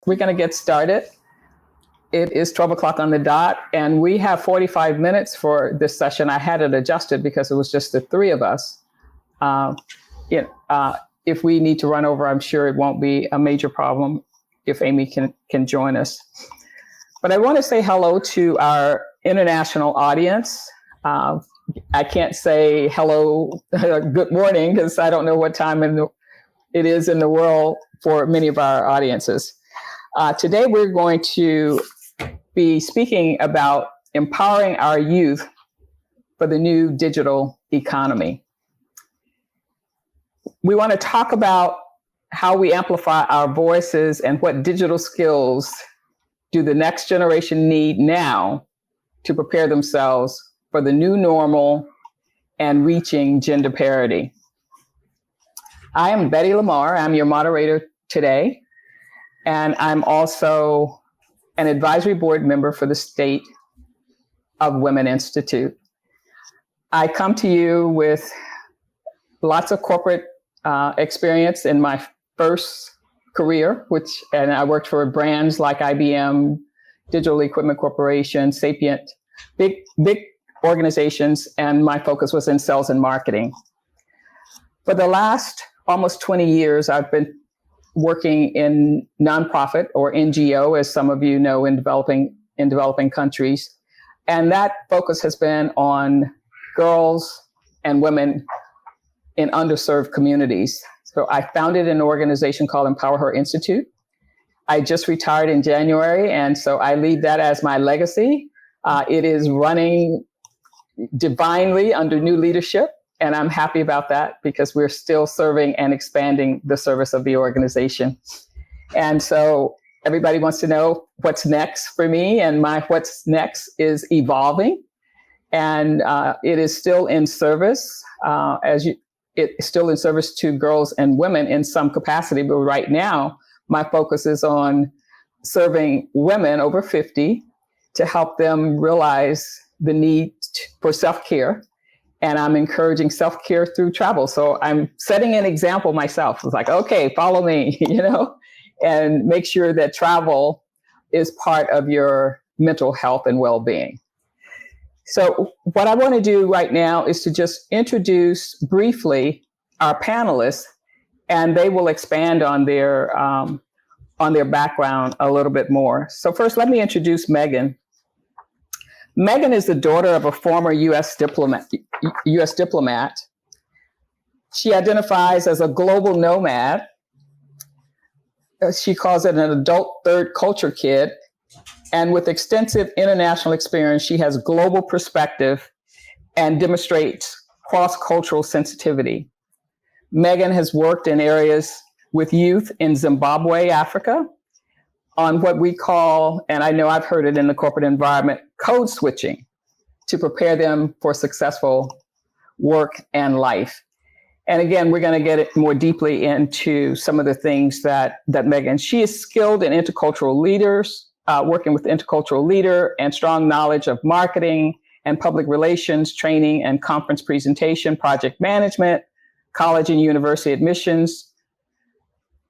We're going to get started. It is 12 o'clock on the dot, and we have 45 minutes for this session. I had it adjusted because it was just the three of us. If we need to run over, I'm sure it won't be a major problem if Amy can join us. But I want to say hello to our international audience. I can't say hello, good morning, because I don't know what time it is in the world for many of our audiences. Today, we're going to be speaking about empowering our youth for the new digital economy. We want to talk about how we amplify our voices and what digital skills do the next generation need now to prepare themselves for the new normal and reaching gender parity. I am Betty Lamar. I'm your moderator today. And I'm also an advisory board member for the State of Women Institute. I come to you with lots of corporate experience in my first career, and I worked for brands like IBM, Digital Equipment Corporation, Sapient, big organizations, and my focus was in sales and marketing. For the last almost 20 years, I've been working in nonprofit or NGO, as some of you know, in developing countries. And that focus has been on girls and women in underserved communities. So I founded an organization called Empower Her Institute. I just retired in January, and so I leave that as my legacy. It is running divinely under new leadership. And I'm happy about that because we're still serving and expanding the service of the organization. And so everybody wants to know what's next for me, and my what's next is evolving. And it is still in service, it's still in service to girls and women in some capacity. But right now, my focus is on serving women over 50 to help them realize the need for self-care. And I'm encouraging self-care through travel. So I'm setting an example myself. It's like, okay, follow me, and make sure that travel is part of your mental health and well-being. So what I want to do right now is to just introduce briefly our panelists, and they will expand on their background a little bit more. So first, let me introduce Megan. Megan is the daughter of a former U.S. diplomat. She identifies as a global nomad. She calls it an adult third culture kid. And with extensive international experience, she has global perspective and demonstrates cross-cultural sensitivity. Megan has worked in areas with youth in Zimbabwe, Africa, on what we call, and I know I've heard it in the corporate environment, code switching to prepare them for successful work and life. And again, we're going to get it more deeply into some of the things that Megan, she is skilled in intercultural leaders, working with intercultural leader and strong knowledge of marketing and public relations, training and conference presentation, project management, college and university admissions,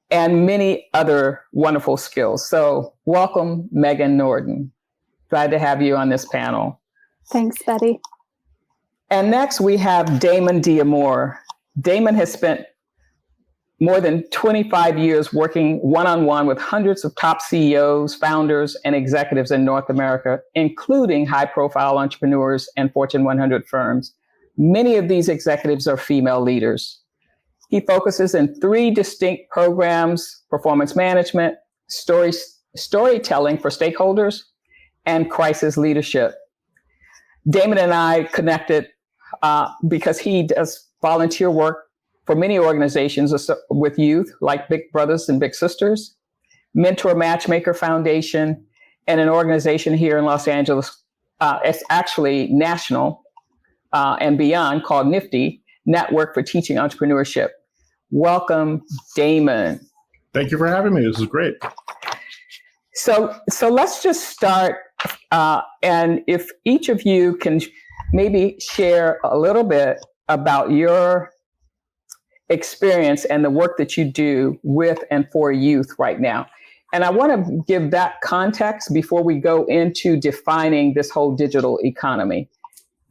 and many other wonderful skills. So welcome, Megan Norden. Glad to have you on this panel. Thanks, Betty. And next we have Damon D'Amore. Damon has spent more than 25 years working one-on-one with hundreds of top CEOs, founders, and executives in North America, including high-profile entrepreneurs and Fortune 100 firms. Many of these executives are female leaders. He focuses in three distinct programs: performance management, storytelling for stakeholders, and crisis leadership. Damon and I connected because he does volunteer work for many organizations with youth, like Big Brothers and Big Sisters, Mentor Matchmaker Foundation, and an organization here in Los Angeles. It's actually national and beyond, called NIFTY, Network for Teaching Entrepreneurship. Welcome, Damon. Thank you for having me. This is great. So let's just start. And if each of you can maybe share a little bit about your experience and the work that you do with and for youth right now. And I want to give that context before we go into defining this whole digital economy,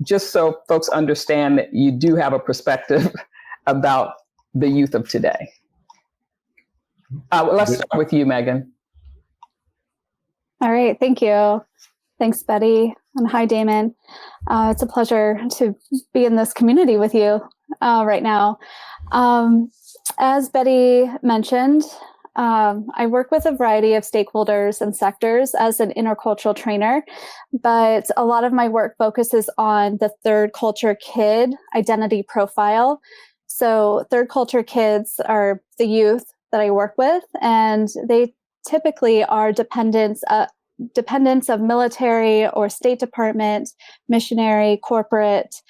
just so folks understand that you do have a perspective about the youth of today. Let's start with you, Megan. All right, thank you. Thanks, Betty. And hi, Damon. It's a pleasure to be in this community with you right now. As Betty mentioned, I work with a variety of stakeholders and sectors as an intercultural trainer, but a lot of my work focuses on the third culture kid identity profile. So third culture kids are the youth that I work with, and they typically are dependents of military or State Department, missionary, corporate,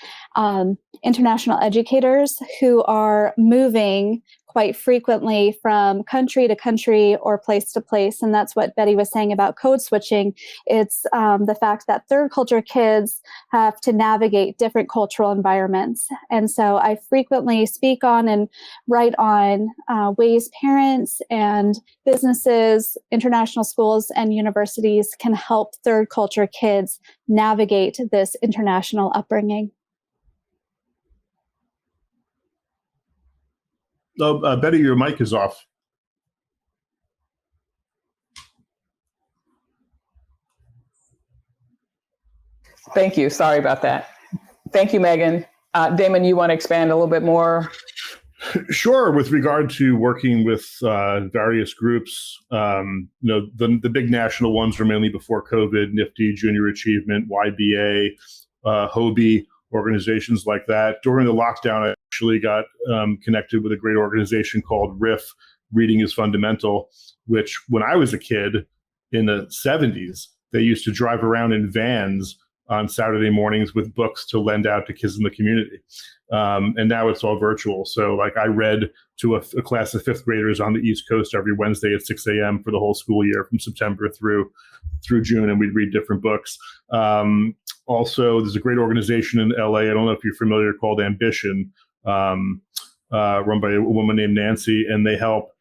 international educators who are moving quite frequently from country to country or place to place. And that's what Betty was saying about code switching. It's the fact that third culture kids have to navigate different cultural environments. And so I frequently speak on and write on ways parents and businesses, international schools, and universities can help third culture kids navigate this international upbringing. Oh, Betty, your mic is off. Thank you. Sorry about that. Thank you, Megan. Damon, you want to expand a little bit more? Sure. With regard to working with various groups, the big national ones were mainly before COVID: NIFTY, Junior Achievement, YBA, HOBie, organizations like that. During the lockdown, I actually got connected with a great organization called Reading is Fundamental, which when I was a kid in the 70s, they used to drive around in vans on Saturday mornings with books to lend out to kids in the community. And now it's all virtual. So like I read to a class of fifth graders on the East Coast every Wednesday at 6 a.m. for the whole school year from September through June, and we'd read different books. Also, there's a great organization in LA, I don't know if you're familiar, called Ambition, run by a woman named Nancy, and they help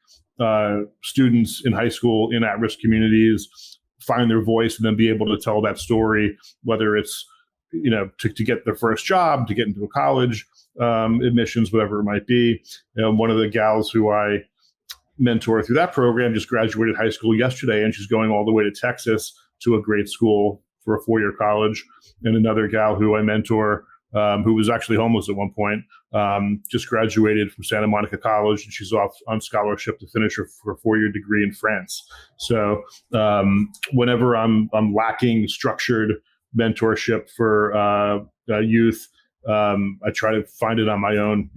students in high school in at-risk communities find their voice and then be able to tell that story, whether it's to get their first job, to get into a college, admissions, whatever it might be. One of the gals who I mentor through that program just graduated high school yesterday, and she's going all the way to Texas to a great school for a 4-year college. And another gal who I mentor, who was actually homeless at one point, just graduated from Santa Monica College, and she's off on scholarship to finish her 4-year degree in France. So whenever I'm lacking structured mentorship for youth, I try to find it on my own,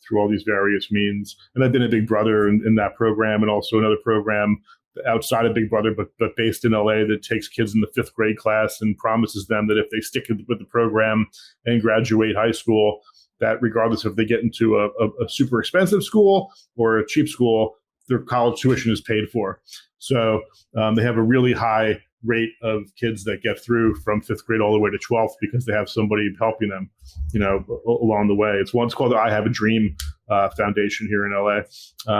through all these various means. And I've been a Big Brother in that program, and also another program outside of Big Brother, but based in LA, that takes kids in the 5th grade class and promises them that if they stick with the program and graduate high school, that regardless if they get into a super expensive school or a cheap school, their college tuition is paid for. So they have a really high rate of kids that get through from 5th grade all the way to 12th because they have somebody helping them, along the way. It's called the I Have a Dream Foundation here in LA.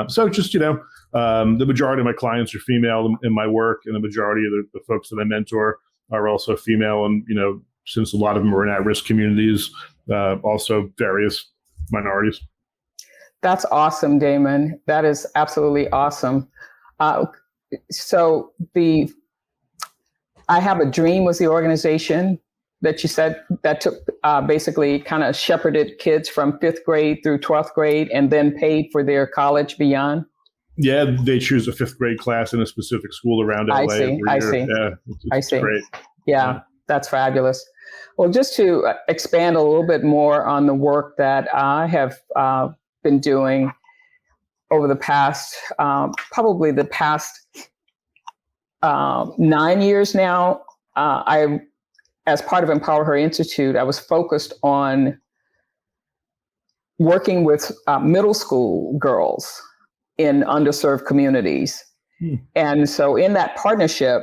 So just, the majority of my clients are female in my work, and the majority of the folks that I mentor are also female. And, since a lot of them are in at-risk communities, also various minorities. That's awesome, Damon. That is absolutely awesome. So I Have a Dream was the organization that you said that took basically kind of shepherded kids from 5th grade through 12th grade and then paid for their college beyond? Yeah, they choose a 5th grade class in a specific school around LA. I see. Yeah, I see. Great. Yeah, that's fabulous. Well, just to expand a little bit more on the work that I have been doing over the past, probably the past 9 years now, as part of Empower Her Institute, I was focused on working with middle school girls in underserved communities. And so in that partnership,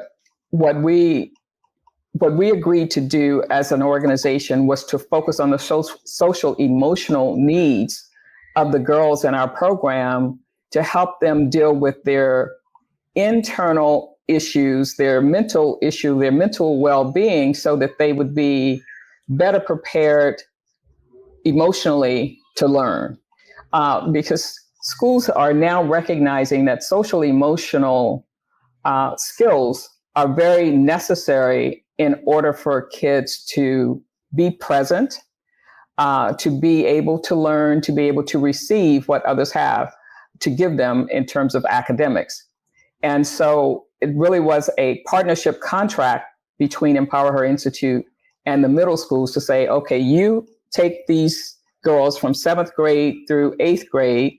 what we agreed to do as an organization was to focus on the social emotional needs of the girls in our program to help them deal with their internal issues, their mental well-being, so that they would be better prepared emotionally to learn. Because schools are now recognizing that social emotional skills are very necessary in order for kids to be present, to be able to learn, to be able to receive what others have to give them in terms of academics. And so it really was a partnership contract between Empower Her Institute and the middle schools to say, okay, you take these girls from 7th grade through 8th grade,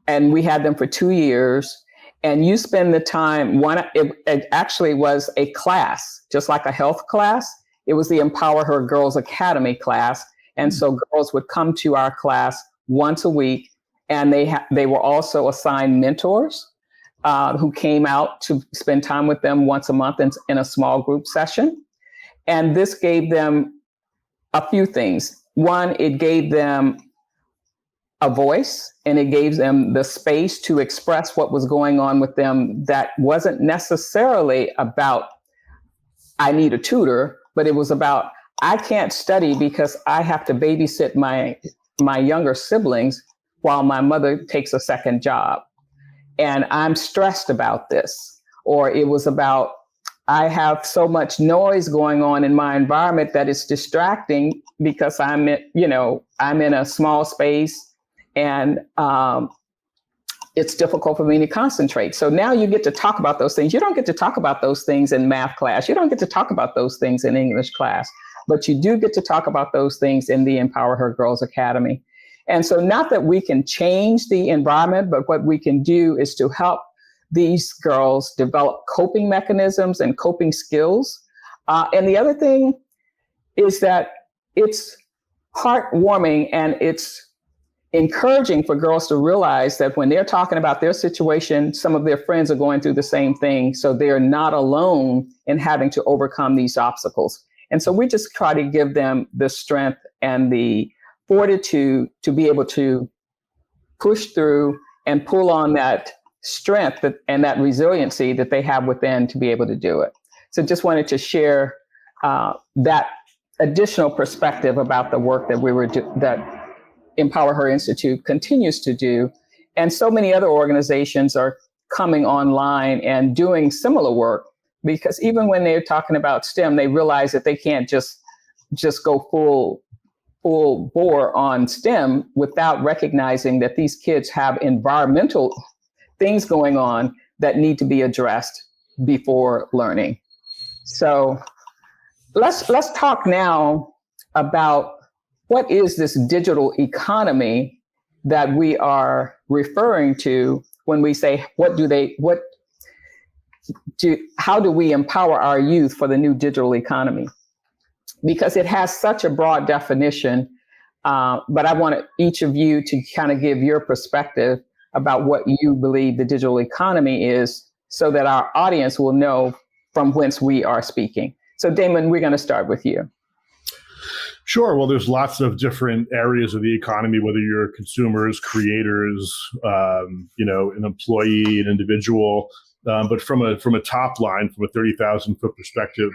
and we had them for 2 years, and you spend the time, it actually was a class, just like a health class. It was the Empower Her Girls Academy class. And so girls would come to our class once a week, and they were also assigned mentors who came out to spend time with them once a month in a small group session. And this gave them a few things. One, it gave them a voice, and it gave them the space to express what was going on with them that wasn't necessarily about, I need a tutor, but it was about, I can't study because I have to babysit my younger siblings while my mother takes a second job. And I'm stressed about this. Or it was about, I have so much noise going on in my environment that it's distracting because I'm in a small space, and it's difficult for me to concentrate. So now you get to talk about those things. You don't get to talk about those things in math class. You don't get to talk about those things in English class, but you do get to talk about those things in the Empower Her Girls Academy. And so not that we can change the environment, but what we can do is to help these girls develop coping mechanisms and coping skills. And the other thing is that it's heartwarming and it's encouraging for girls to realize that when they're talking about their situation, some of their friends are going through the same thing. So they're not alone in having to overcome these obstacles. And so we just try to give them the strength and the fortitude to be able to push through and pull on that strength and that resiliency that they have within to be able to do it. So just wanted to share that additional perspective about the work that that Empower Her Institute continues to do. And so many other organizations are coming online and doing similar work, because even when they're talking about STEM, they realize that they can't just go full bore on STEM without recognizing that these kids have environmental things going on that need to be addressed before learning. So let's talk now about what is this digital economy that we are referring to when we say, how do we empower our youth for the new digital economy? Because it has such a broad definition, but I want each of you to kind of give your perspective about what you believe the digital economy is, so that our audience will know from whence we are speaking. So Damon, we're going to start with you. Sure. Well, there's lots of different areas of the economy, whether you're consumers, creators, an employee, an individual. But from a top line, from a 30,000 foot perspective,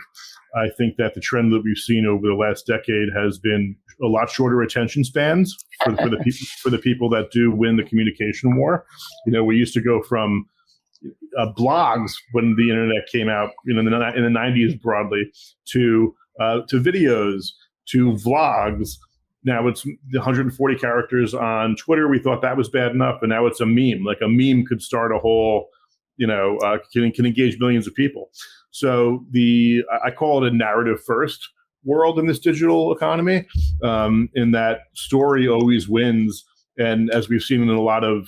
I think that the trend that we've seen over the last decade has been a lot shorter attention spans for the people that do win the communication war. We used to go from blogs when the internet came out, in the 90s broadly, to videos, to vlogs. Now it's 140 characters on Twitter. We thought that was bad enough, and now it's a meme. Like a meme could start a whole, can engage millions of people. So I call it a narrative first world in this digital economy, in that story always wins. And as we've seen in a lot of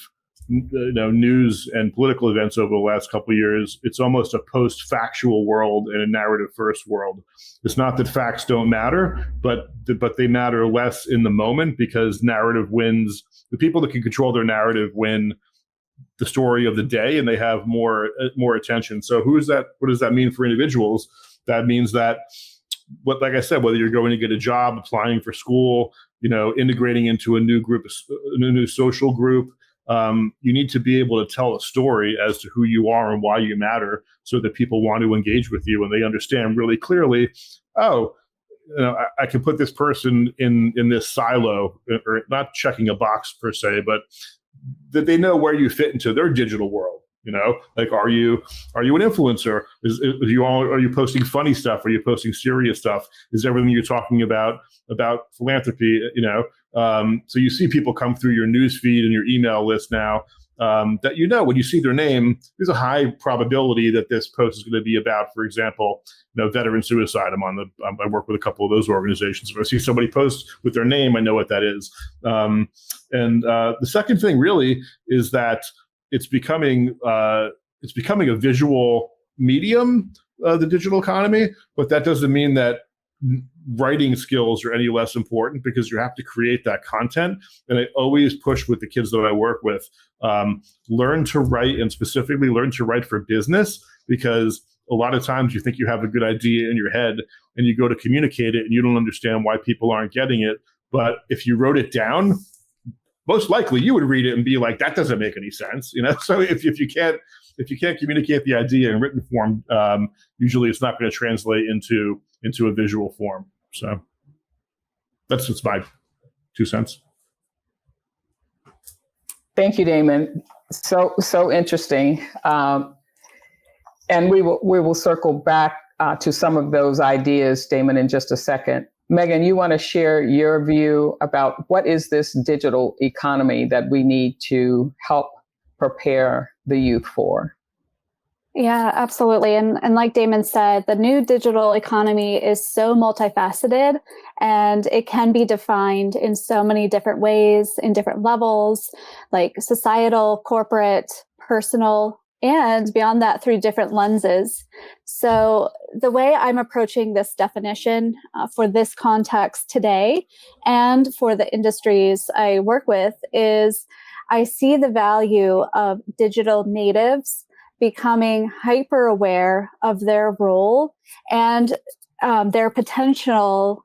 news and political events over the last couple of years, it's almost a post-factual world and a narrative-first world. It's not that facts don't matter, but they matter less in the moment, because narrative wins. The people that can control their narrative win the story of the day, and they have more attention. So who is that? What does that mean for individuals? That means that, like I said, whether you're going to get a job, applying for school, integrating into a new group, a new social group, you need to be able to tell a story as to who you are and why you matter, so that people want to engage with you and they understand really clearly, oh, I can put this person in this silo, or not checking a box per se, but that they know where you fit into their digital world. Like, are you an influencer? Are you posting funny stuff? Are you posting serious stuff? Is everything you're talking about philanthropy? So you see people come through your news feed and your email list now, that when you see their name, there's a high probability that this post is going to be about, for example, veteran suicide. I work with a couple of those organizations. If I see somebody post with their name, I know what that is. And the second thing really is that it's becoming a visual medium, the digital economy, but that doesn't mean that writing skills are any less important, because you have to create that content. And I always push with the kids that I work with, learn to write, and specifically learn to write for business, because a lot of times you think you have a good idea in your head and you go to communicate it and you don't understand why people aren't getting it. But if you wrote it down, most likely you would read it and be like, that doesn't make any sense. So if you can't communicate the idea in written form, usually it's not going to translate into a visual form. So that's my 2 cents. Thank you, Damon. So interesting. And we will circle back to some of those ideas, Damon, in just a second. Megan, you want to share your view about what is this digital economy that we need to help prepare the youth for? Yeah, absolutely. And like Damon said, the new digital economy is so multifaceted, and it can be defined in so many different ways, in different levels, like societal, corporate, personal, and beyond that through different lenses. So the way I'm approaching this definition for this context today and for the industries I work with is I see the value of digital natives becoming hyper aware of their role and their potential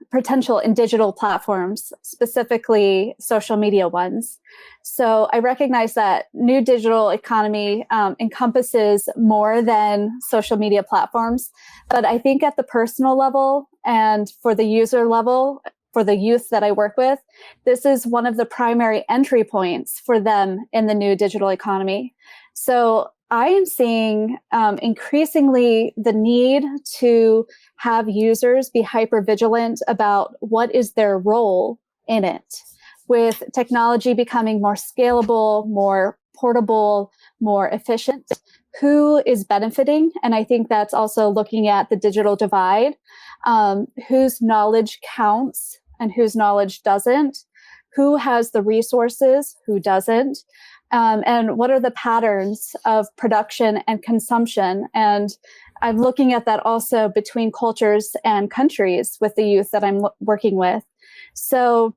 in digital platforms, specifically social media ones. So I recognize that new digital economy encompasses more than social media platforms, but I think at the personal level and for the user level, for the youth that I work with, this is one of the primary entry points for them in the new digital economy. So I am seeing increasingly the need to have users be hypervigilant about what is their role in it. With technology becoming more scalable, more portable, more efficient, who is benefiting? And I think that's also looking at the digital divide, whose knowledge counts and whose knowledge doesn't, who has the resources, who doesn't. And what are the patterns of production and consumption? And I'm looking at that also between cultures and countries with the youth that I'm working with. So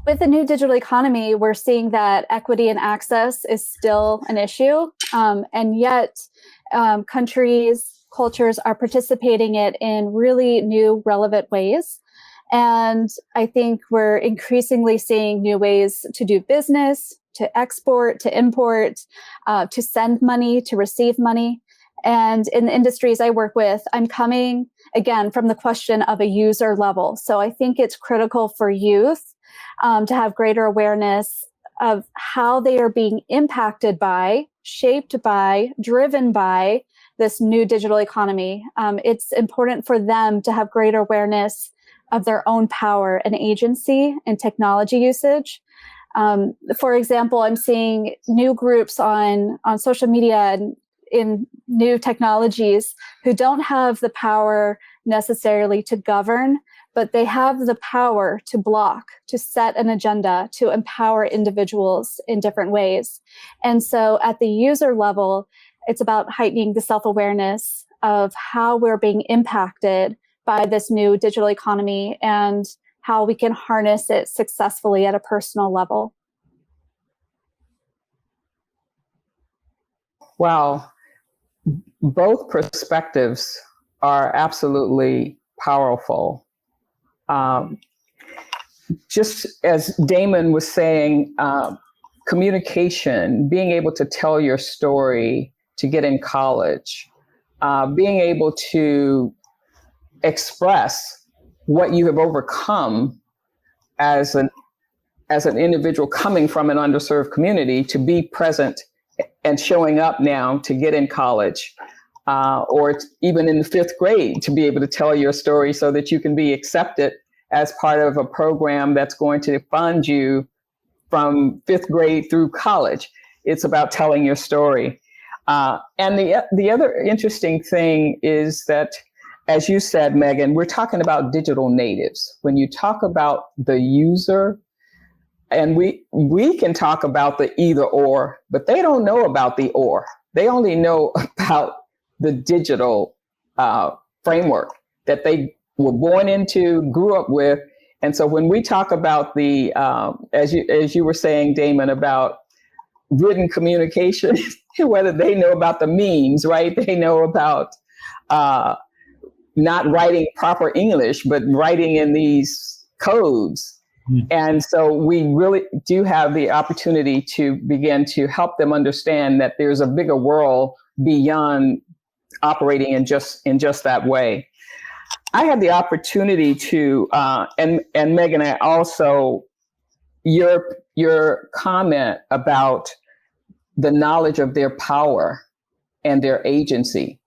with the new digital economy, we're seeing that equity and access is still an issue. And yet countries, cultures are participating it in really new, relevant ways. And I think we're increasingly seeing new ways to do business, to export, to import, to send money, to receive money. And in the industries I work with, I'm coming, again, from the question of a user level. So I think it's critical for youth to have greater awareness of how they are being impacted by, shaped by, driven by this new digital economy. It's important for them to have greater awareness of their own power and agency in technology usage. For example, I'm seeing new groups on social media and in new technologies who don't have the power necessarily to govern, but they have the power to block, to set an agenda, to empower individuals in different ways. And so at the user level, it's about heightening the self-awareness of how we're being impacted by this new digital economy and how we can harness it successfully at a personal level. Wow. Both perspectives are absolutely powerful. Just as Damon was saying, communication, being able to tell your story to get in college, being able to express what you have overcome as an individual coming from an underserved community, to be present and showing up now to get in college, or even in the 5th grade, to be able to tell your story so that you can be accepted as part of a program that's going to fund you from 5th grade through college. It's about telling your story. And the other interesting thing is that, as you said, Megan, we're talking about digital natives. When you talk about the user, and we can talk about the either or, but they don't know about the or. They only know about the digital framework that they were born into, grew up with. And so when we talk about the, as you were saying, Damon, about written communication, whether they know about the memes, right? They know about not writing proper English, but writing in these codes. And so we really do have the opportunity to begin to help them understand that there's a bigger world beyond operating in just that way. I had the opportunity to, and Megan, I also, your comment about the knowledge of their power and their agency.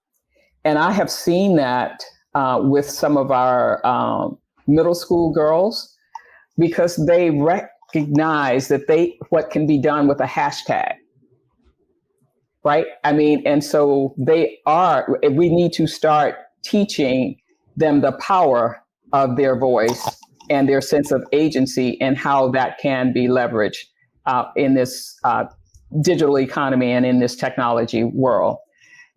And I have seen that with some of our middle school girls, because they recognize that what can be done with a hashtag, right? I mean, and so we need to start teaching them the power of their voice and their sense of agency, and how that can be leveraged in this digital economy and in this technology world.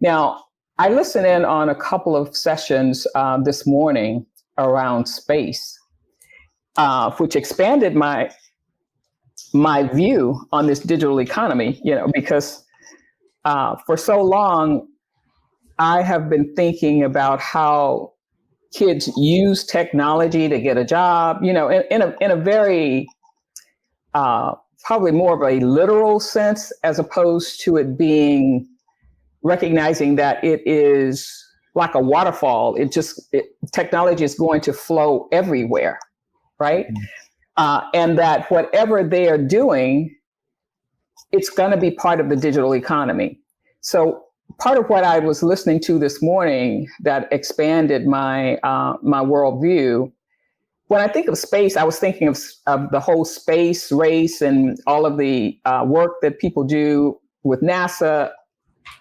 Now, I listened in on a couple of sessions this morning around space, which expanded my view on this digital economy, because for so long, I have been thinking about how kids use technology to get a job, in a very, probably more of a literal sense, as opposed to it being recognizing that it is like a waterfall. Technology is going to flow everywhere, right? And that whatever they are doing, it's going to be part of the digital economy. So part of what I was listening to this morning that expanded my my worldview, when I think of space, I was thinking of the whole space race and all of the work that people do with NASA.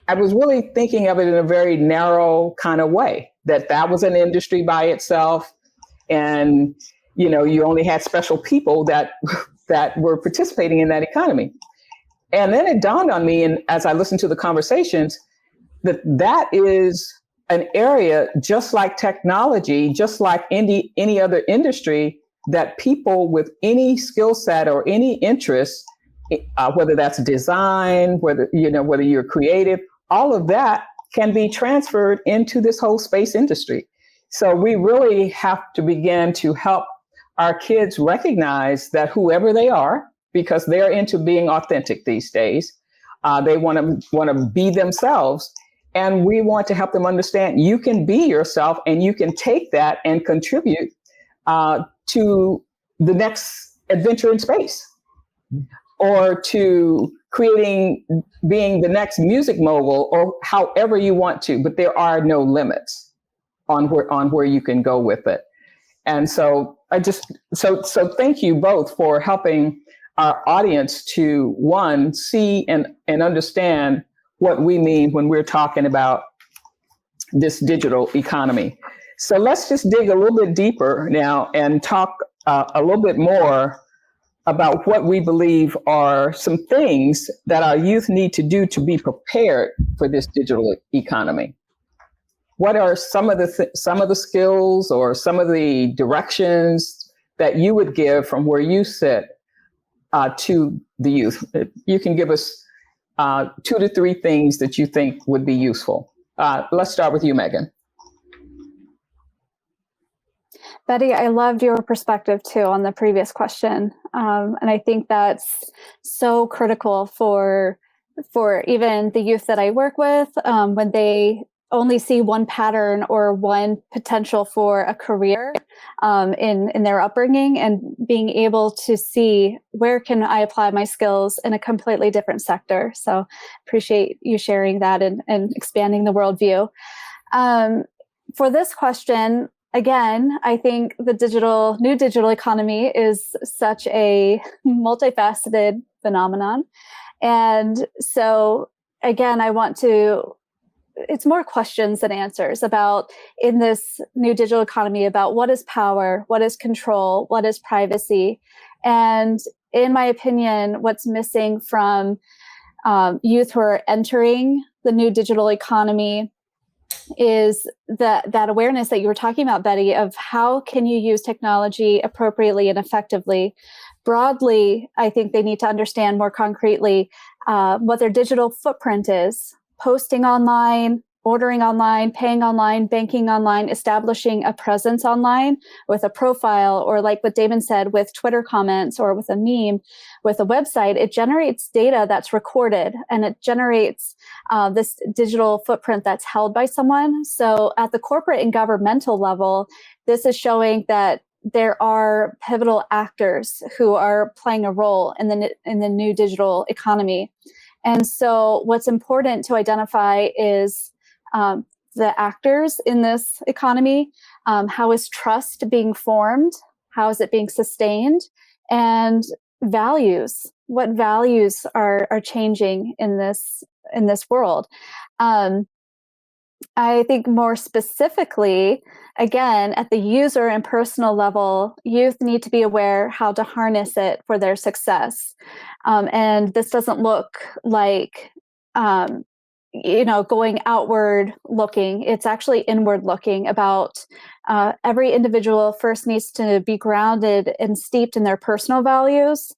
I was really thinking of it in a very narrow kind of way, that was an industry by itself. And, you only had special people that were participating in that economy. And then it dawned on me, and as I listened to the conversations, that is an area, just like technology, just like any other industry, that people with any skill set or any interest, whether that's design, whether you're creative, all of that can be transferred into this whole space industry. So we really have to begin to help our kids recognize that whoever they are, because they're into being authentic these days, they want to be themselves. And we want to help them understand you can be yourself, and you can take that and contribute to the next adventure in space, or to being the next music mogul, or however you want to. But there are no limits on where you can go with it. And so so thank you both for helping our audience to, one, see and understand what we mean when we're talking about this digital economy. So let's just dig a little bit deeper now and talk a little bit more about what we believe are some things that our youth need to do to be prepared for this digital economy. What are some of the skills or some of the directions that you would give from where you sit to the youth? You can give us 2 to 3 things that you think would be useful. Let's start with you, Megan. Betty, I loved your perspective too on the previous question. And I think that's so critical for even the youth that I work with, when they only see one pattern or one potential for a career in their upbringing, and being able to see where can I apply my skills in a completely different sector. So appreciate you sharing that and expanding the worldview. For this question, again, I think the new digital economy is such a multifaceted phenomenon. And so, again, it's more questions than answers about, in this new digital economy, about what is power, what is control, what is privacy. And in my opinion, what's missing from youth who are entering the new digital economy is that awareness that you were talking about, Betty, of how can you use technology appropriately and effectively. Broadly, I think they need to understand more concretely what their digital footprint is: posting online, ordering online, paying online, banking online, establishing a presence online with a profile, or like what Damon said, with Twitter comments or with a meme, with a website. It generates data that's recorded, and it generates this digital footprint that's held by someone. So at the corporate and governmental level, this is showing that there are pivotal actors who are playing a role in the new digital economy. And so what's important to identify is the actors in this economy. How is trust being formed? How is it being sustained? And values. What values are changing in this world? I think more specifically, again, at the user and personal level, youth need to be aware how to harness it for their success. And this doesn't look like, going outward looking. It's actually inward looking. About every individual first needs to be grounded and steeped in their personal values,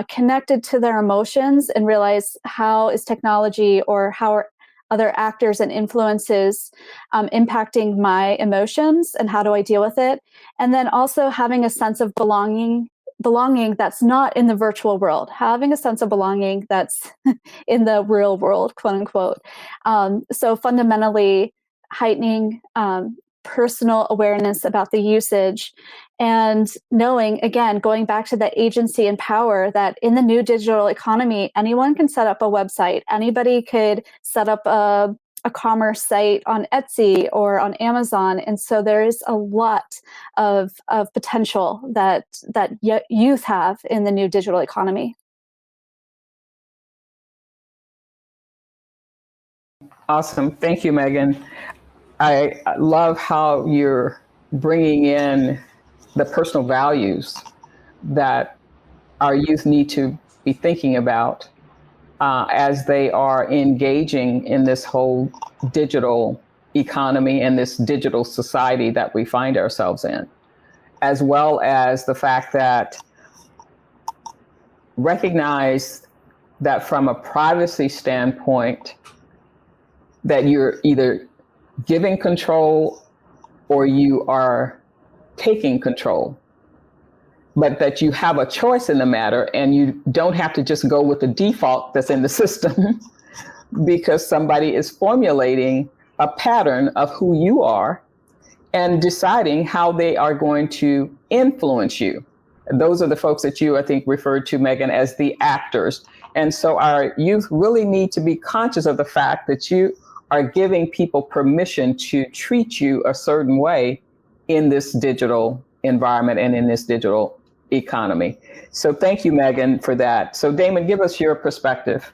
connected to their emotions, and realize how is technology or how are other actors and influences impacting my emotions, and how do I deal with it? And then also having a sense of belonging that's not in the virtual world, having a sense of belonging that's in the real world, quote unquote. So fundamentally heightening personal awareness about the usage, and knowing, again, going back to that agency and power, that in the new digital economy, anyone can set up a website. Anybody could set up a commerce site on Etsy or on Amazon. And so there is a lot of potential that youth have in the new digital economy. Awesome. Thank you, Megan. I love how you're bringing in the personal values that our youth need to be thinking about as they are engaging in this whole digital economy and this digital society that we find ourselves in, as well as the fact that recognize that from a privacy standpoint, that you're either giving control or you are taking control, but that you have a choice in the matter, and you don't have to just go with the default that's in the system because somebody is formulating a pattern of who you are and deciding how they are going to influence you. And those are the folks that you, I think, referred to, Megan, as the actors. And so our youth really need to be conscious of the fact that you are giving people permission to treat you a certain way in this digital environment and in this digital economy. So thank you, Megan, for that. So Damon, give us your perspective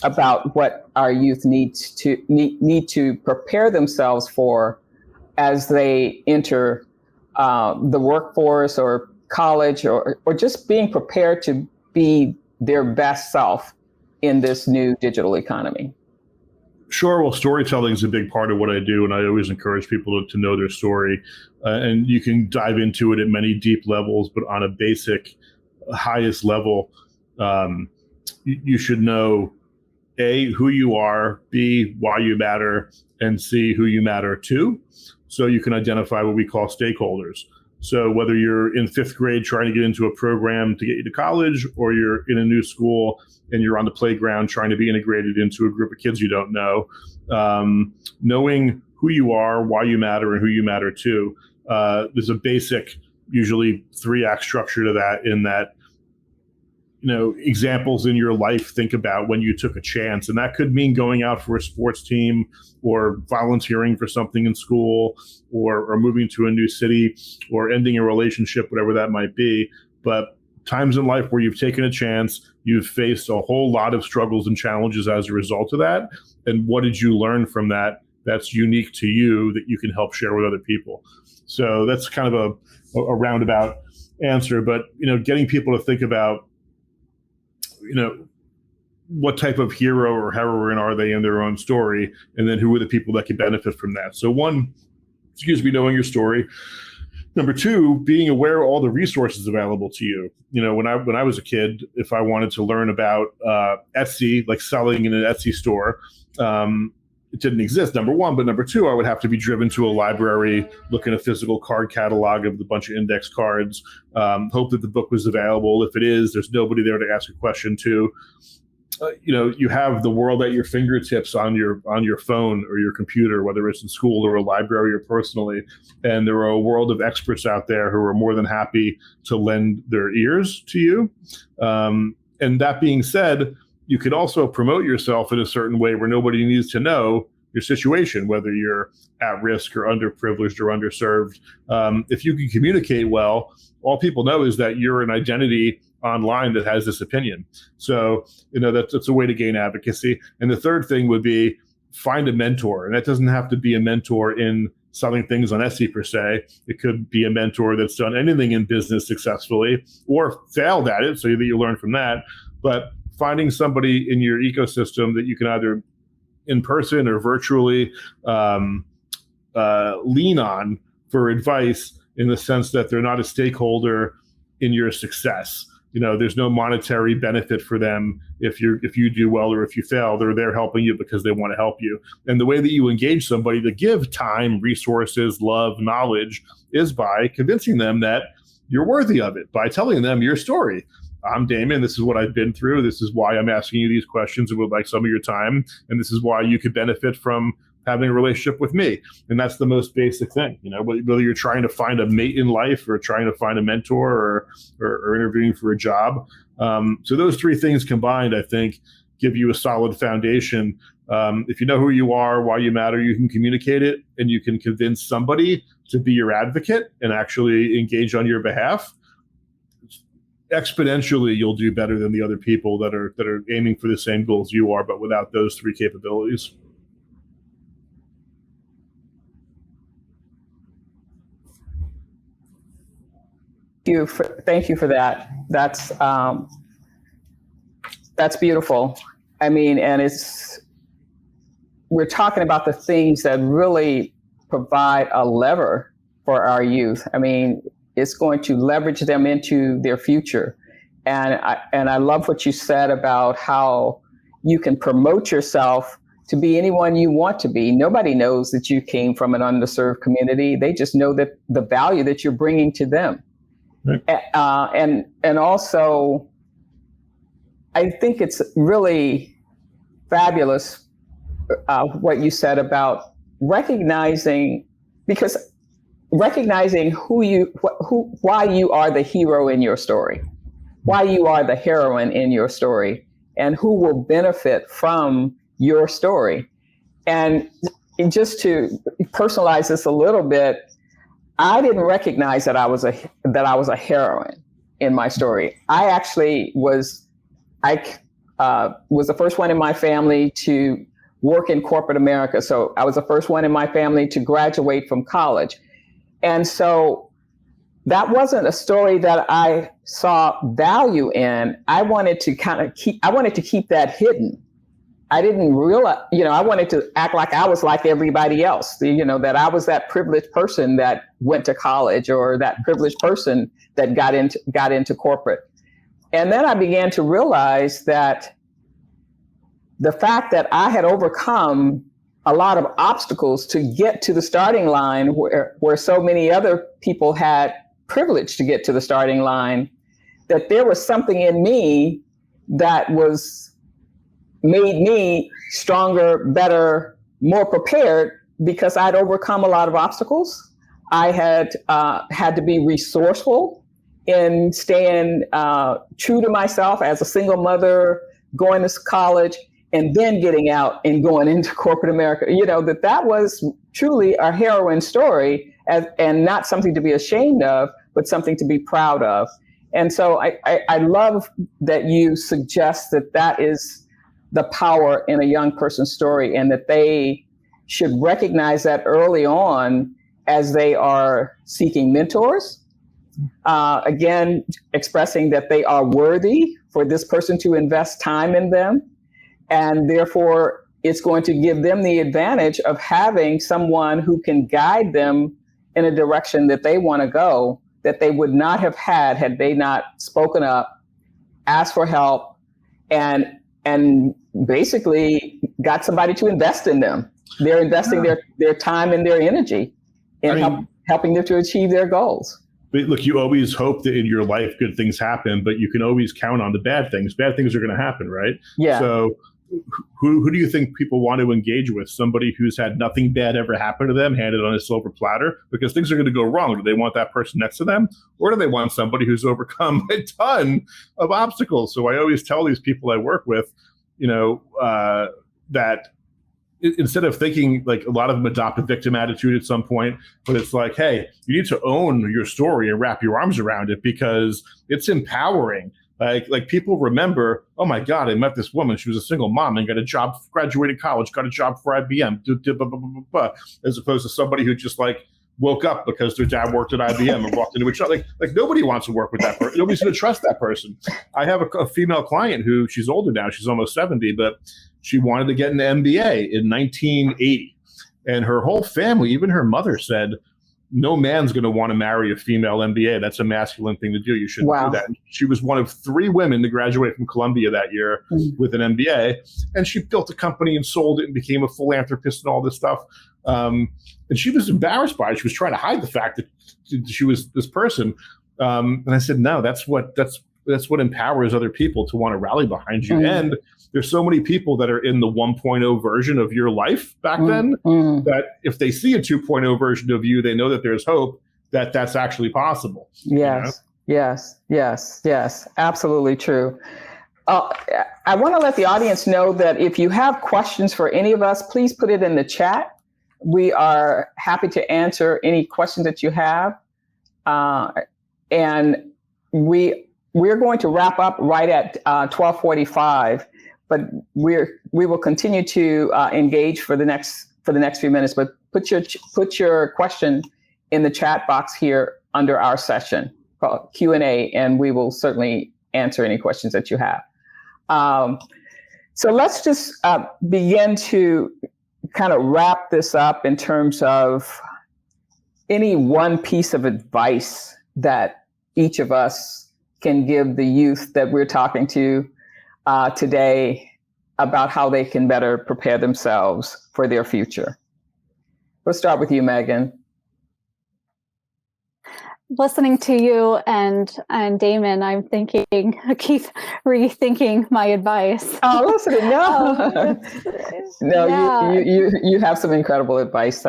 about what our youth need to prepare themselves for as they enter the workforce or college, or just being prepared to be their best self in this new digital economy. Sure. Well, storytelling is a big part of what I do, and I always encourage people to know their story. And you can dive into it at many deep levels, but on a basic, highest level, you should know, A, who you are, B, why you matter, and C, who you matter to. So you can identify what we call stakeholders. So whether you're in 5th grade trying to get into a program to get you to college, or you're in a new school and you're on the playground trying to be integrated into a group of kids you don't know, knowing who you are, why you matter, and who you matter to. There's a basic, usually 3-act structure to that, in that, examples in your life, think about when you took a chance. And that could mean going out for a sports team, or volunteering for something in school, or moving to a new city, or ending a relationship, whatever that might be. But times in life where you've taken a chance, you've faced a whole lot of struggles and challenges as a result of that. And what did you learn from that that's unique to you that you can help share with other people? So that's kind of a roundabout answer. But, getting people to think about, what type of hero or heroine are they in their own story? And then who are the people that can benefit from that? So one, knowing your story. Number 2, being aware of all the resources available to you. When I was a kid, if I wanted to learn about Etsy, like selling in an Etsy store, it didn't exist, number 1. But number 2, I would have to be driven to a library, look in a physical card catalog of a bunch of index cards, hope that the book was available. If it is, there's nobody there to ask a question to. You have the world at your fingertips on your phone or your computer, whether it's in school or a library or personally. And there are a world of experts out there who are more than happy to lend their ears to you. And that being said, you could also promote yourself in a certain way where nobody needs to know your situation, whether you're at risk or underprivileged or underserved. If you can communicate well, all people know is that you're an identity online that has this opinion. So, that's a way to gain advocacy. And the third thing would be find a mentor. And that doesn't have to be a mentor in selling things on Etsy per se. It could be a mentor that's done anything in business successfully or failed at it, so that you learn from that. But finding somebody in your ecosystem that you can either in person or virtually lean on for advice, in the sense that they're not a stakeholder in your success. There's no monetary benefit for them if you do well or if you fail. They're there helping you because they want to help you. And the way that you engage somebody to give time, resources, love, knowledge is by convincing them that you're worthy of it, by telling them your story. I'm Damon. This is what I've been through. This is why I'm asking you these questions and would like some of your time. And this is why you could benefit from having a relationship with me. And that's the most basic thing, whether you're trying to find a mate in life or trying to find a mentor or interviewing for a job. So those 3 things combined, I think, give you a solid foundation. If you know who you are, why you matter, you can communicate it, and you can convince somebody to be your advocate and actually engage on your behalf. Exponentially, you'll do better than the other people that are aiming for the same goals you are, but without those 3 capabilities. Thank you for that. That's beautiful. I mean, and we're talking about the things that really provide a lever for our youth. I mean, it's going to leverage them into their future. And I love what you said about how you can promote yourself to be anyone you want to be. Nobody knows that you came from an underserved community. They just know that the value that you're bringing to them. Right. And also, I think it's really fabulous what you said about recognizing why you are the hero in your story, why you are the heroine in your story, and who will benefit from your story. And just to personalize this a little bit, I didn't recognize that I was a heroine in my story. I actually was the first one in my family to work in corporate America. So I was the first one in my family to graduate from college. And so that wasn't a story that I saw value in. I wanted to keep that hidden. I didn't realize, I wanted to act like I was like everybody else, that I was that privileged person that went to college, or that privileged person that got into corporate. And then I began to realize that the fact that I had overcome a lot of obstacles to get to the starting line where so many other people had privileged to get to the starting line, that there was something in me that made me stronger, better, more prepared, because I'd overcome a lot of obstacles. I had had to be resourceful in staying true to myself as a single mother, going to college, and then getting out and going into corporate America. That was truly a heroine story, and not something to be ashamed of, but something to be proud of. And so I love that you suggest that is the power in a young person's story, and that they should recognize that early on as they are seeking mentors. Again, expressing that they are worthy for this person to invest time in them. And therefore, it's going to give them the advantage of having someone who can guide them in a direction that they want to go, that they would not have had they not spoken up, asked for help, and basically got somebody to invest in them. They're investing their time and their energy in helping them to achieve their goals. But look, you always hope that in your life good things happen, but you can always count on the bad things. Bad things are going to happen, right? Yeah. So who do you think people want to engage with? Somebody who's had nothing bad ever happen to them, handed on a silver platter? Because things are going to go wrong. Do they want that person next to them? Or do they want somebody who's overcome a ton of obstacles? So I always tell these people I work with, that instead of thinking, like, a lot of them adopt a victim attitude at some point, but it's like, hey, you need to own your story and wrap your arms around it, because it's empowering. Like people remember, oh my God, I met this woman. She was a single mom and got a job, graduated college, got a job for IBM, as opposed to somebody who just woke up because their dad worked at IBM and walked into a job. Like nobody wants to work with that person. Nobody's going to trust that person. I have a female client who, she's older now. She's almost 70, but she wanted to get an MBA in 1980. And her whole family, even her mother, said, no man's going to want to marry a female MBA. That's a masculine thing to do. You shouldn't do that. And she was one of 3 women to graduate from Columbia that year with an MBA. And she built a company and sold it and became a philanthropist and all this stuff. And she was embarrassed by it. She was trying to hide the fact that she was this person. And I said, no, that's what empowers other people to want to rally behind you. And there's so many people that are in the 1.0 version of your life back then that if they see a 2.0 version of you, they know that there's hope that that's actually possible. Yes, yes, absolutely true. I want to let the audience know that if you have questions for any of us, please put it in the chat. We are happy to answer any questions that you have. And we're going to wrap up right at 12:45. But we will continue to engage for the next few minutes. But put your question in the chat box here under our session called Q&A, and we will certainly answer any questions that you have. So let's just begin to kind of wrap this up in terms of any one piece of advice that each of us can give the youth that we're talking to today about how they can better prepare themselves for their future. We'll start with you, Megan. Listening to you and Damon, I'm thinking, keep rethinking my advice. Oh, listen, no, you have some incredible advice.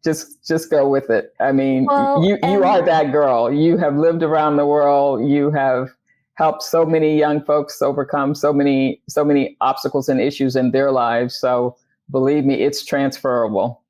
Just go with it. I mean, you are that girl. You have lived around the world. You have helped so many young folks overcome so many obstacles and issues in their lives. So believe me, it's transferable.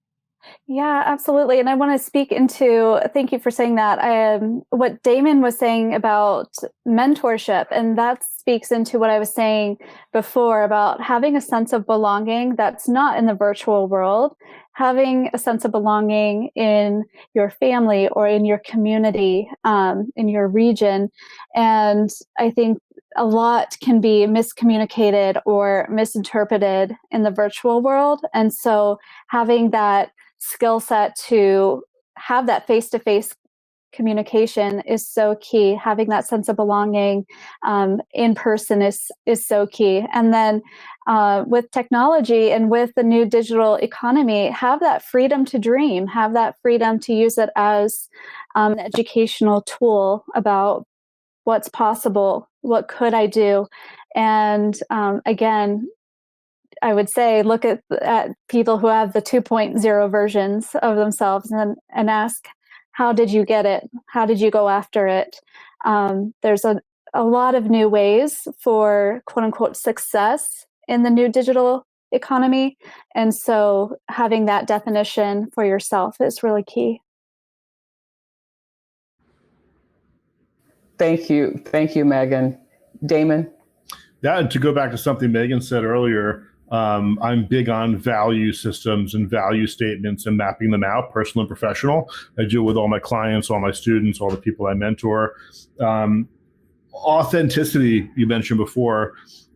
Yeah, absolutely. And I want to speak into, thank you for saying that, what Damon was saying about mentorship. And that speaks into what I was saying before about having a sense of belonging that's not in the virtual world, having a sense of belonging in your family or in your community, in your region. And I think a lot can be miscommunicated or misinterpreted in the virtual world. And so having that skill set to have that face-to-face communication is so key. Having that sense of belonging in person is so key. And then with technology and with the new digital economy, have that freedom to dream, have that freedom to use it as an educational tool about what's possible, what could I do? And again, I would say, look at people who have the 2.0 versions of themselves and ask, how did you get it? How did you go after it? There's a lot of new ways for quote unquote success in the new digital economy. And so having that definition for yourself is really key. Thank you. Thank you, Megan. Damon? Yeah, and to go back to something Megan said earlier, I'm big on value systems and value statements and mapping them out, personal and professional. I do it with all my clients, all my students, all the people I mentor. Authenticity, you mentioned before,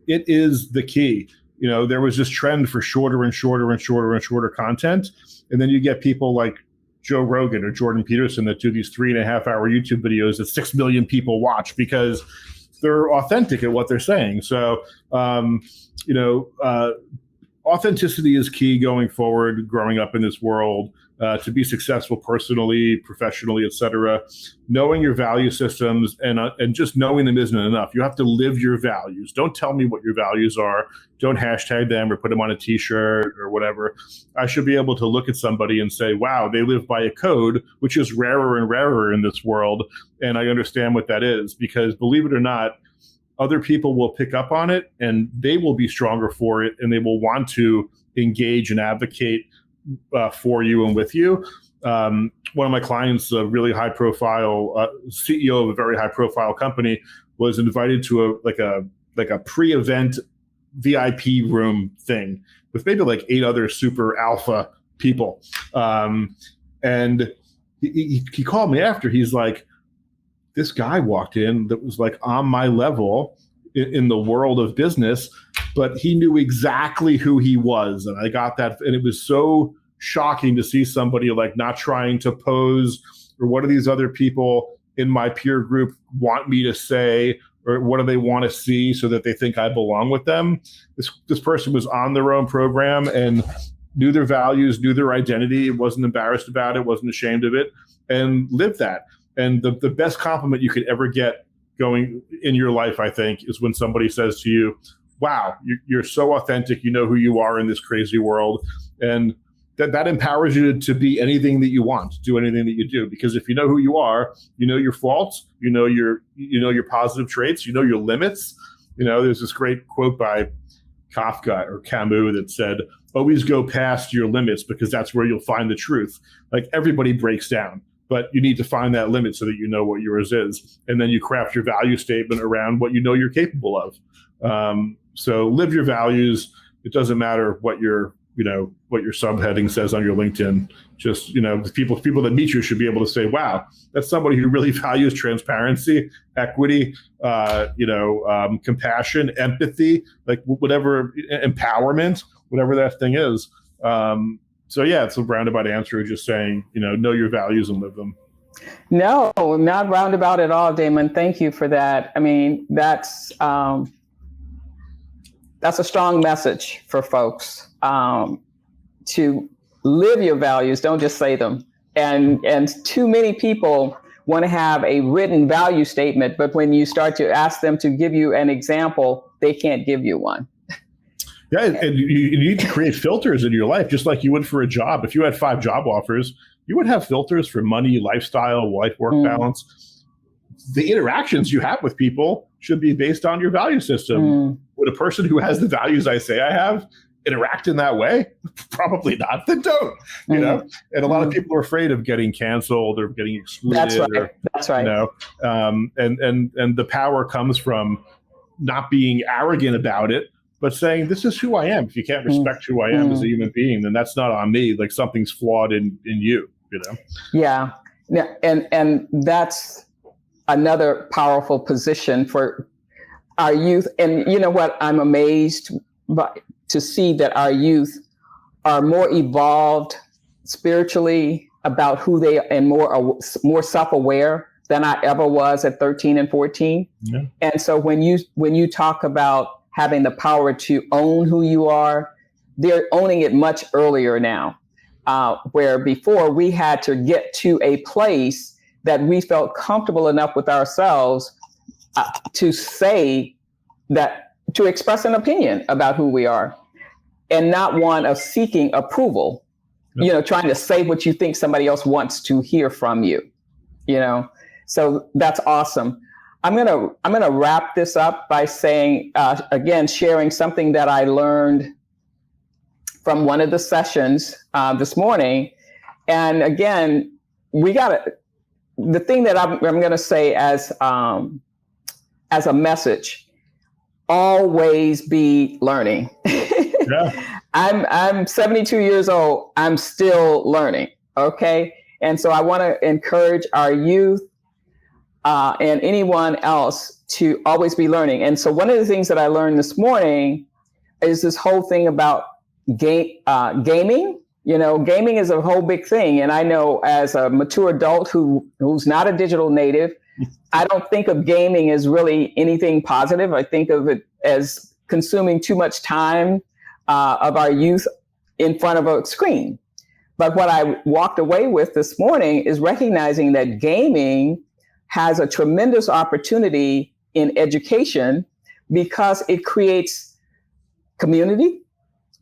it is the key. You know, there was this trend for shorter and shorter and shorter and shorter content. And then you get people like Joe Rogan or Jordan Peterson that do these 3.5 hour YouTube videos that 6 million people watch because they're authentic at what they're saying. So, authenticity is key going forward, growing up in this world, to be successful personally, professionally, et cetera. Knowing your value systems and just knowing them isn't enough. You have to live your values. Don't tell me what your values are. Don't hashtag them or put them on a t-shirt or whatever. I should be able to look at somebody and say, wow, they live by a code, which is rarer and rarer in this world. And I understand what that is because, believe it or not, other people will pick up on it and they will be stronger for it and they will want to engage and advocate for you and with you. One of my clients, a really high profile CEO of a very high profile company, was invited to a pre-event VIP room thing with maybe like 8 other super alpha people. And he called me after. He's like, this guy walked in that was like on my level in the world of business, but he knew exactly who he was. And I got that. And it was so shocking to see somebody like not trying to pose or what do these other people in my peer group want me to say, or what do they want to see so that they think I belong with them. This person was on their own program and knew their values, knew their identity, wasn't embarrassed about it, wasn't ashamed of it, and lived that. And the best compliment you could ever get going in your life, I think, is when somebody says to you, wow, you're so authentic, you know who you are in this crazy world. And that empowers you to be anything that you want, do anything that you do. Because if you know who you are, you know your faults, you know your positive traits, you know your limits. You know, there's this great quote by Kafka or Camus that said, always go past your limits because that's where you'll find the truth. Like everybody breaks down, but you need to find that limit so that you know what yours is. And then you craft your value statement around what you know you're capable of. So live your values. It doesn't matter what your subheading says on your LinkedIn. Just, people that meet you should be able to say, wow, that's somebody who really values transparency, equity, compassion, empathy, like whatever, empowerment, whatever that thing is. So yeah, it's a roundabout answer of just saying, know your values and live them. No, not roundabout at all, Damon. Thank you for that. I mean, that's a strong message for folks, to live your values. Don't just say them. And too many people want to have a written value statement, but when you start to ask them to give you an example, they can't give you one. Yeah, and you need to create filters in your life, just like you would for a job. If you had 5 job offers, you would have filters for money, lifestyle, life-work balance. The interactions you have with people should be based on your value system. Would a person who has the values I say I have interact in that way? Probably not. Then don't. And a lot of people are afraid of getting canceled or getting excluded. That's right. And the power comes from not being arrogant about it, but saying, this is who I am. If you can't respect who I am as a human being, then that's not on me. Like something's flawed in you, Yeah. And that's another powerful position for our youth. And you know what? I'm amazed to see that our youth are more evolved spiritually, about who they and more self-aware than I ever was at 13 and 14. Yeah. And so when you talk about having the power to own who you are, they're owning it much earlier now, where before we had to get to a place that we felt comfortable enough with ourselves to say that, to express an opinion about who we are, and not one of seeking approval, trying to say what you think somebody else wants to hear from you, So that's awesome. I'm gonna wrap this up by saying, again, sharing something that I learned from one of the sessions this morning. And again, the thing that I'm gonna say as a message, always be learning. Yeah. I'm 72 years old. I'm still learning. Okay. And so I want to encourage our youth and anyone else to always be learning. And so one of the things that I learned this morning is this whole thing about gaming. Gaming is a whole big thing. And I know as a mature adult who's not a digital native, I don't think of gaming as really anything positive. I think of it as consuming too much time of our youth in front of a screen. But what I walked away with this morning is recognizing that gaming has a tremendous opportunity in education because it creates community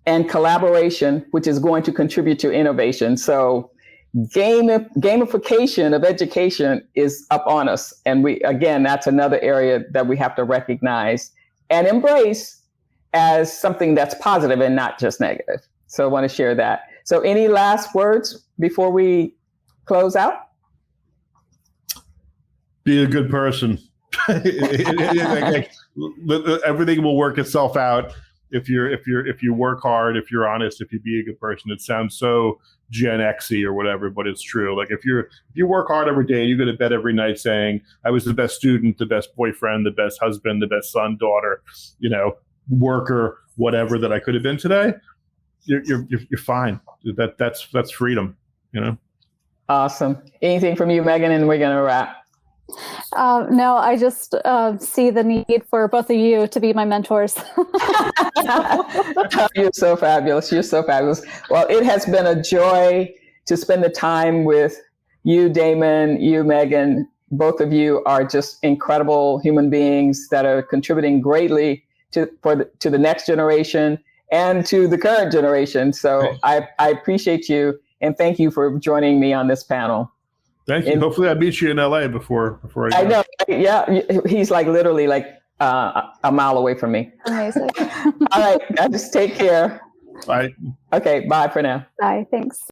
and collaboration, which is going to contribute to innovation. So gamification of education is up on us. And that's another area that we have to recognize and embrace as something that's positive and not just negative. So I want to share that. So any last words before we close out? Be a good person. Everything will work itself out if you work hard, if you're honest, if you be a good person. It sounds so Gen X-y or whatever, but it's true. Like if you work hard every day, you go to bed every night saying, I was the best student, the best boyfriend, the best husband, the best son, daughter, worker, whatever that I could have been today, you're fine. That's freedom, Awesome. Anything from you, Megan, and we're gonna wrap. No, I just see the need for both of you to be my mentors. You're so fabulous. You're so fabulous. Well, it has been a joy to spend the time with you, Damon, you, Megan. Both of you are just incredible human beings that are contributing greatly to the next generation and to the current generation. So I appreciate you and thank you for joining me on this panel. Thank you. Hopefully I meet you in LA before I go. I know. Yeah. He's literally a mile away from me. Amazing. All right. Just take care. Bye. Okay. Bye for now. Bye. Thanks.